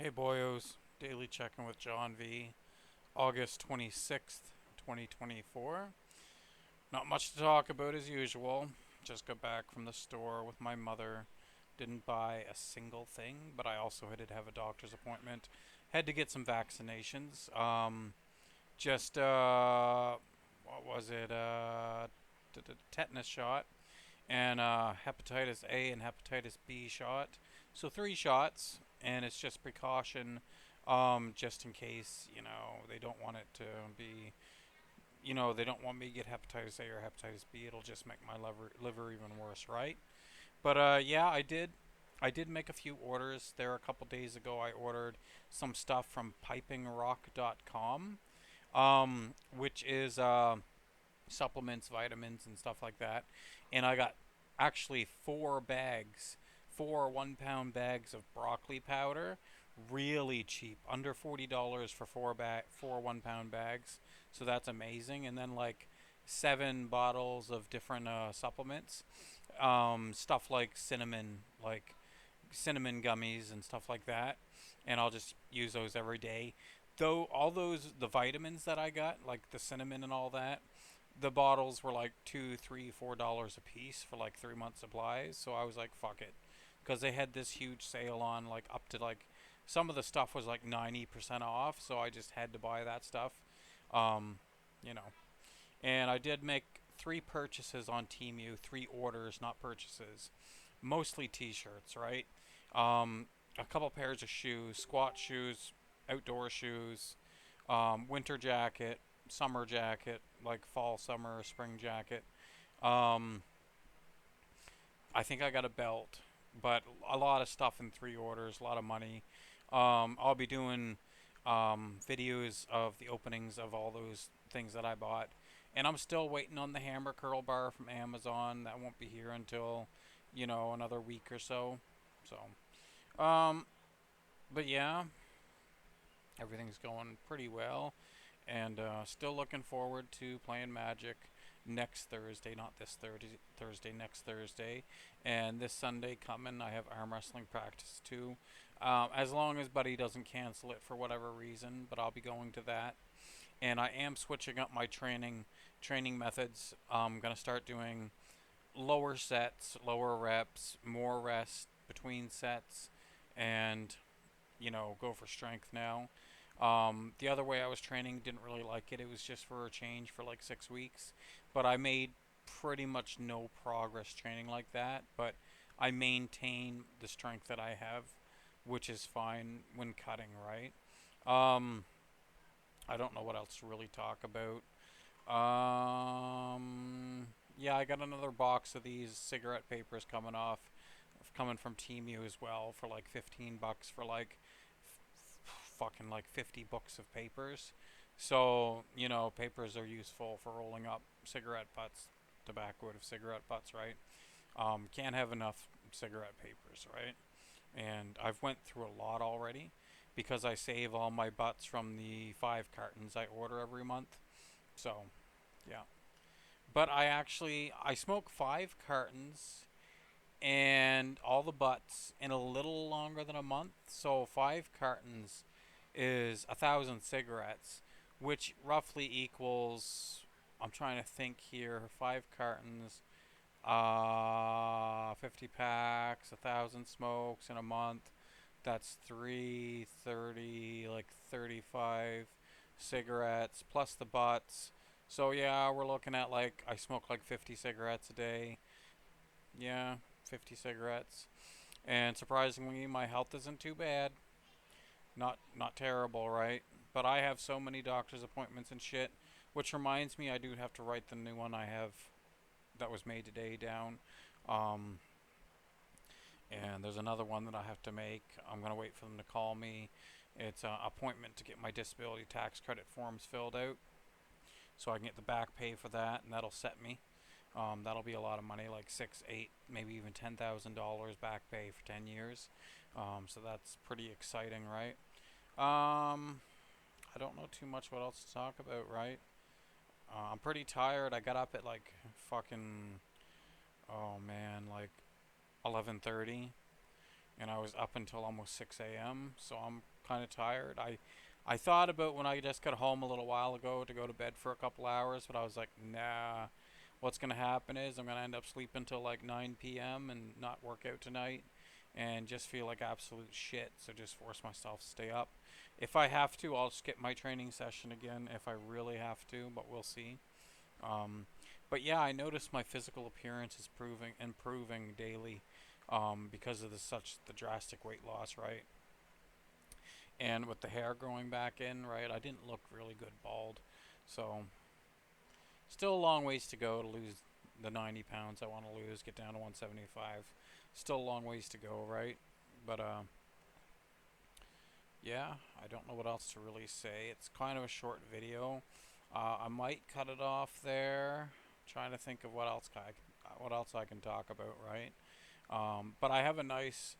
Hey boyos, daily check-in with John V. August 26th, 2024. Not much to talk about as usual. Just got back from the store with my mother. Didn't buy a single thing, but I also had to have a doctor's appointment. Had to get some vaccinations. Just, what was it? Tetanus shot and hepatitis A and hepatitis B shot. So three shots, and it's just precaution, just in case they don't want it to be, they don't want me to get hepatitis A or hepatitis B. It'll just make my liver even worse, right? But yeah, I did make a few orders. There a couple days ago, I ordered some stuff from pipingrock.com, which is supplements, vitamins, and stuff like that. And I got actually 4 bags, 4 1 pound bags of broccoli powder, really cheap, under $40 for 4 1 pound bags. So that's amazing. And then like 7 bottles of different supplements, stuff like cinnamon gummies and stuff like that. And I'll just use those every day. Though all those the vitamins that I got, like the cinnamon and all that, the bottles were like two, three, $4 a piece for like 3 month supplies. So I was like, fuck it, because they had this huge sale on like up to like some of the stuff was like 90% off. So I just had to buy that stuff, um, you know. And I did make 3 purchases on Temu, 3 orders, not purchases, mostly T-shirts, right? A couple pairs of shoes, squat shoes, outdoor shoes, winter jacket, summer jacket, like fall, summer, spring jacket. Um, I think I got a belt, but a lot of stuff in 3 orders, a lot of money. I'll be doing videos of the openings of all those things that I bought. And I'm still waiting on the hammer curl bar from Amazon. That won't be here until, another week or so. So, but yeah, everything's going pretty well. And still looking forward to playing Magic next Thursday, not this Thursday, next Thursday. And this Sunday coming, I have arm wrestling practice too. As long as Buddy doesn't cancel it for whatever reason, but I'll be going to that. And I am switching up my training methods. I'm gonna start doing lower sets, lower reps, more rest between sets, and go for strength now. The other way I was training, didn't really like it. It was just for a change for like 6 weeks, but I made pretty much no progress training like that. But I maintain the strength that I have, which is fine when cutting, right? Um, I don't know what else to really talk about. Yeah, I got another box of these cigarette papers coming from Temu as well for like $15 for like fucking like 50 books of papers. So, papers are useful for rolling up cigarette butts, tobacco out of cigarette butts, right? Can't have enough cigarette papers, right? And I've went through a lot already because I save all my butts from the 5 cartons I order every month. So, yeah. But I smoke 5 cartons and all the butts in a little longer than a month. So 5 cartons is 1,000 cigarettes, which roughly equals. I'm trying to think here. 5 cartons, 50 packs, 1,000 smokes in a month. That's 330, like 35 cigarettes plus the butts. So yeah, we're looking at like I smoke like 50 cigarettes a day. Yeah, 50 cigarettes. And surprisingly, my health isn't too bad. Not terrible, right? But I have so many doctor's appointments and shit, which reminds me I do have to write the new one I have that was made today down. Um, and there's another one that I have to make. I'm gonna wait for them to call me. It's an appointment to get my disability tax credit forms filled out, so I can get the back pay for that, and that'll set me. That'll be a lot of money, like 6, 8, maybe even $10,000 back pay for 10 years. So that's pretty exciting, right? Um, I don't know too much what else to talk about, right? I'm pretty tired. I got up at like fucking, oh man, like 11:30, and I was up until almost 6 a.m. So I'm kind of tired. I thought about when I just got home a little while ago to go to bed for a couple hours, but I was like, nah. What's gonna happen is I'm gonna end up sleeping till like 9 p.m. and not work out tonight, and just feel like absolute shit. So just force myself to stay up. If I have to, I'll skip my training session again if I really have to, but we'll see. Um, but yeah, I noticed my physical appearance is improving daily, because of the drastic weight loss, right? And with the hair growing back in, right? I didn't look really good bald, so still a long ways to go to lose the 90 pounds I want to lose, get down to 175. Still a long ways to go, right? But yeah, I don't know what else to really say. It's kind of a short video. I might cut it off there. Trying to think of what else I can talk about, right? But I have a nice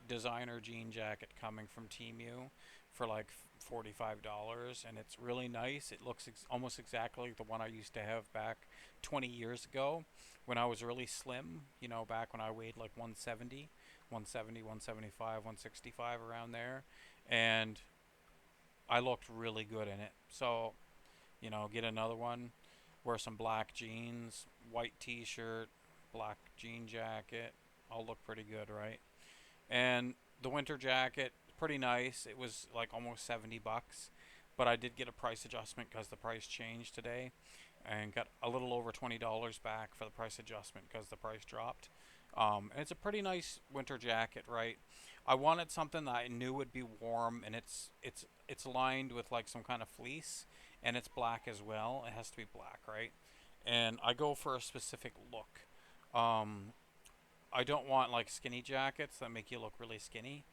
designer jean jacket coming from Temu for like $45, and it's really nice. It looks almost exactly like the one I used to have back 20 years ago when I was really slim, back when I weighed like 170, 175, 165 around there. And I looked really good in it. So, get another one, wear some black jeans, white t-shirt, black jean jacket. I'll look pretty good, right? And the winter jacket, pretty nice. It was like almost $70, but I did get a price adjustment because the price changed today, and got a little over $20 back for the price adjustment because the price dropped. And it's a pretty nice winter jacket, right? I wanted something that I knew would be warm, and it's lined with like some kind of fleece, and it's black as well. It has to be black, right? And I go for a specific look. Um, I don't want like skinny jackets that make you look really skinny.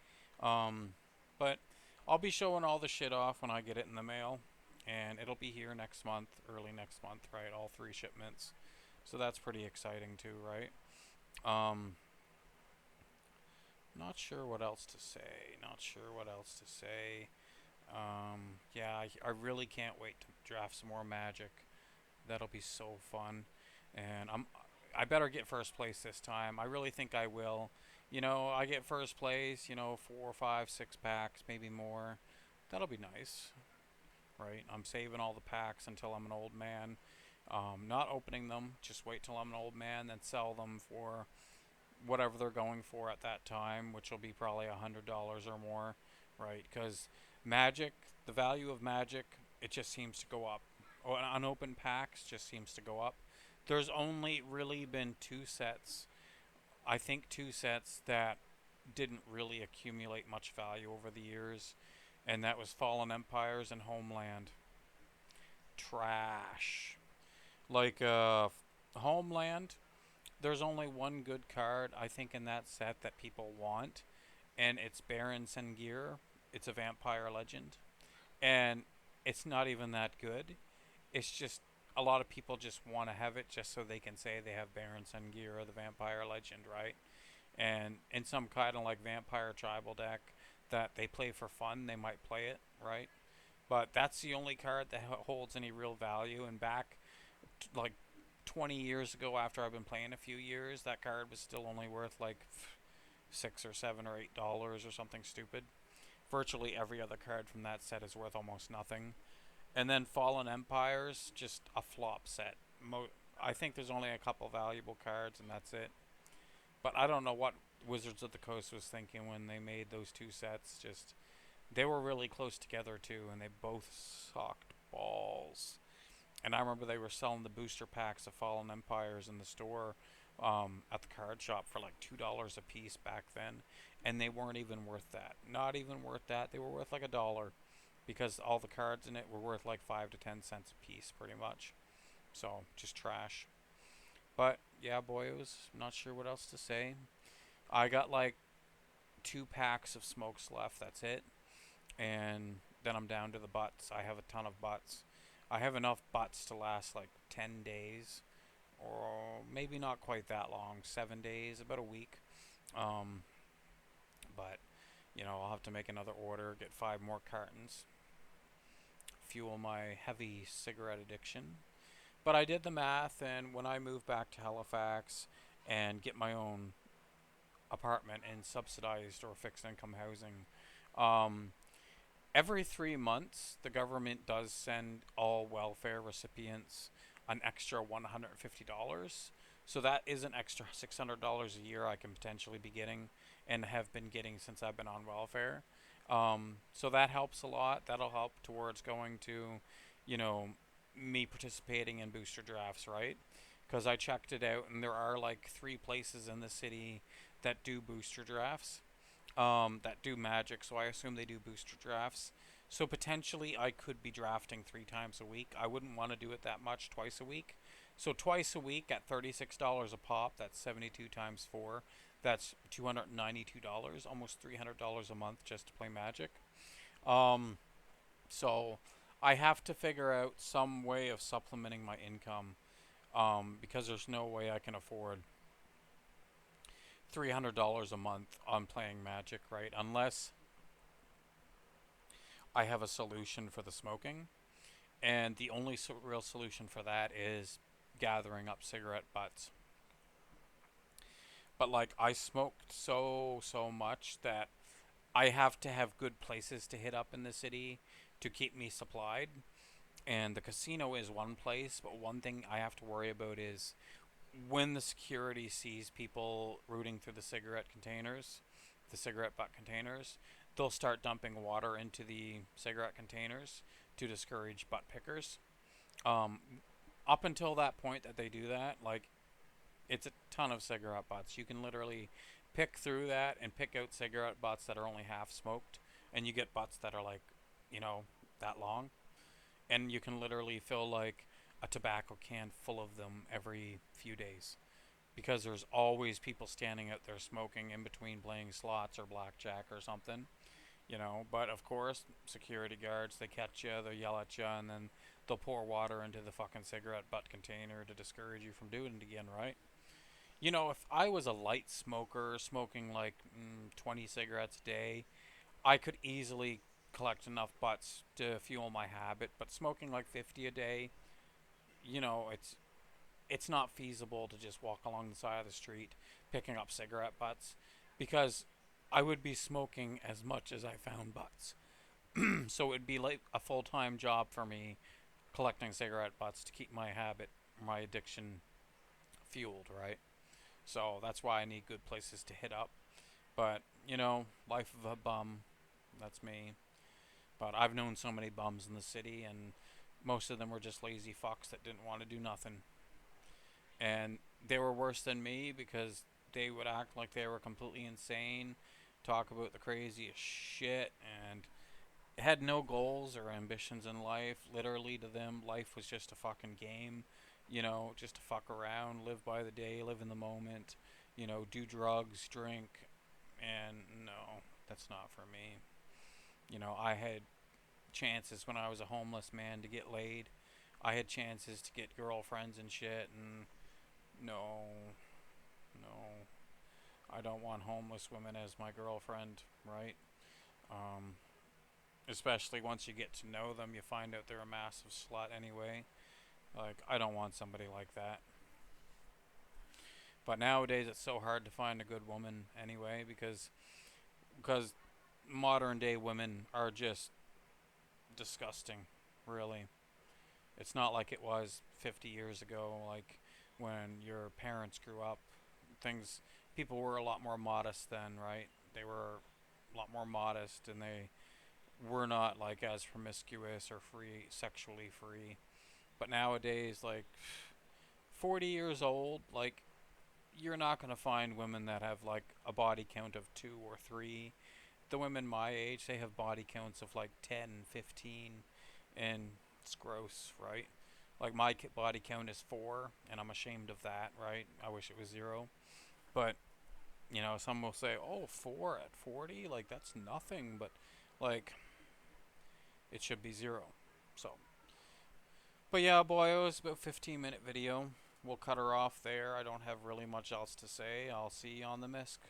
Um, but I'll be showing all the shit off when I get it in the mail, and it'll be here next month, early next month, right? All three shipments. So that's pretty exciting too, right? Um, Not sure what else to say. Not sure what else to say. Yeah, I really can't wait to draft some more Magic. That'll be so fun, and I better get first place this time. I really think I will. I get first place. 4, 5, 6 packs, maybe more. That'll be nice, right? I'm saving all the packs until I'm an old man. Not opening them. Just wait till I'm an old man, then sell them for whatever they're going for at that time, which will be probably $100 or more, right? Because Magic, the value of Magic, it just seems to go up. Oh, unopened packs just seems to go up. There's only really been two sets, I think two sets that didn't really accumulate much value over the years, and that was Fallen Empires and Homeland. Trash. Like Homeland, there's only one good card I think in that set that people want, and it's Baron Sengir. It's a vampire legend, and it's not even that good. It's just a lot of people just want to have it just so they can say they have Baron Sengir, the vampire legend, right? And in some kind of like vampire tribal deck that they play for fun, they might play it, right? But that's the only card that holds any real value. And back like 20 years ago, after I've been playing a few years, that card was still only worth like $6 or $7 or $8 or something stupid. Virtually every other card from that set is worth almost nothing. And then Fallen Empires, just a flop set. I think there's only a couple valuable cards, and that's it. But I don't know what Wizards of the Coast was thinking when they made those two sets. Just they were really close together too, and they both sucked balls. And I remember they were selling the booster packs of Fallen Empires in the store, at the card shop for like $2 a piece back then, and they weren't even worth that. Not even worth that. They were worth like $1 because all the cards in it were worth like 5 to 10 cents a piece, pretty much. So just trash. But yeah, boy, it was not sure what else to say. I got like 2 packs of smokes left. That's it, and then I'm down to the butts. I have a ton of butts. I have enough butts to last like 10 days, or maybe not quite that long, 7 days, about a week. Um, but I'll have to make another order, get 5 more cartons, fuel my heavy cigarette addiction. But I did the math, and when I move back to Halifax and get my own apartment in subsidized or fixed income housing. Um, every 3 months, the government does send all welfare recipients an extra $150. So that is an extra $600 a year I can potentially be getting and have been getting since I've been on welfare. So that helps a lot. That'll help towards going to, you know, me participating in booster drafts, right? Because I checked it out, and there are like 3 places in the city that do booster drafts, that do Magic. So I assume they do booster drafts. So potentially I could be drafting 3 times a week. I wouldn't want to do it that much, twice a week. So twice a week at $36 a pop, that's 72 times 4. That's $292, almost $300 a month just to play Magic. Um, so I have to figure out some way of supplementing my income, because there's no way I can afford $300 a month on playing Magic, right? Unless I have a solution for the smoking, and the only real solution for that is gathering up cigarette butts. But like I smoked so much that I have to have good places to hit up in the city to keep me supplied. And the casino is one place, but one thing I have to worry about is when the security sees people rooting through the cigarette butt containers, they'll start dumping water into the cigarette containers to discourage butt pickers. Um, up until that point that they do that, like, it's a ton of cigarette butts. You can literally pick through that and pick out cigarette butts that are only half smoked, and you get butts that are like, you know, that long, and you can literally fill like a tobacco can full of them every few days because there's always people standing out there smoking in between playing slots or blackjack or something, you know. But of course, security guards, they catch you, they yell at you, and then they'll pour water into the fucking cigarette butt container to discourage you from doing it again, right? You know, if I was a light smoker, smoking like 20 cigarettes a day, I could easily collect enough butts to fuel my habit. But smoking like 50 a day, you know, it's not feasible to just walk along the side of the street picking up cigarette butts because I would be smoking as much as I found butts. So it'd be like a full time job for me collecting cigarette butts to keep my habit, my addiction fueled, right? So that's why I need good places to hit up. But, you know, life of a bum, that's me. But I've known so many bums in the city, and most of them were just lazy fucks that didn't want to do nothing. And they were worse than me because they would act like they were completely insane, talk about the craziest shit, and had no goals or ambitions in life. Literally, to them, life was just a fucking game. You know, just to fuck around, live by the day, live in the moment. You know, do drugs, drink, and no, that's not for me. You know, I had chances when I was a homeless man to get laid. I had chances to get girlfriends and shit, and no, no, I don't want homeless women as my girlfriend, right? Um, Especially once you get to know them, you find out they're a massive slut anyway. Like, I don't want somebody like that. But nowadays, it's so hard to find a good woman anyway because modern day women are just disgusting, really. It's not like it was 50 years ago, like when your parents grew up. Things, people were a lot more modest then, right? They were a lot more modest, and they were not like as promiscuous or free, sexually free. But nowadays, like 40 years old, like you're not going to find women that have like a body count of 2 or 3. The women my age, they have body counts of like 10, 15, and it's gross, right? Like my body count is 4, and I'm ashamed of that, right? I wish it was 0. But, you know, some will say, oh, 4 at 40? Like, that's nothing, but, like, it should be 0. So, but yeah, boy, it was about 15-minute video. We'll cut her off there. I don't have really much else to say. I'll see you on the misc.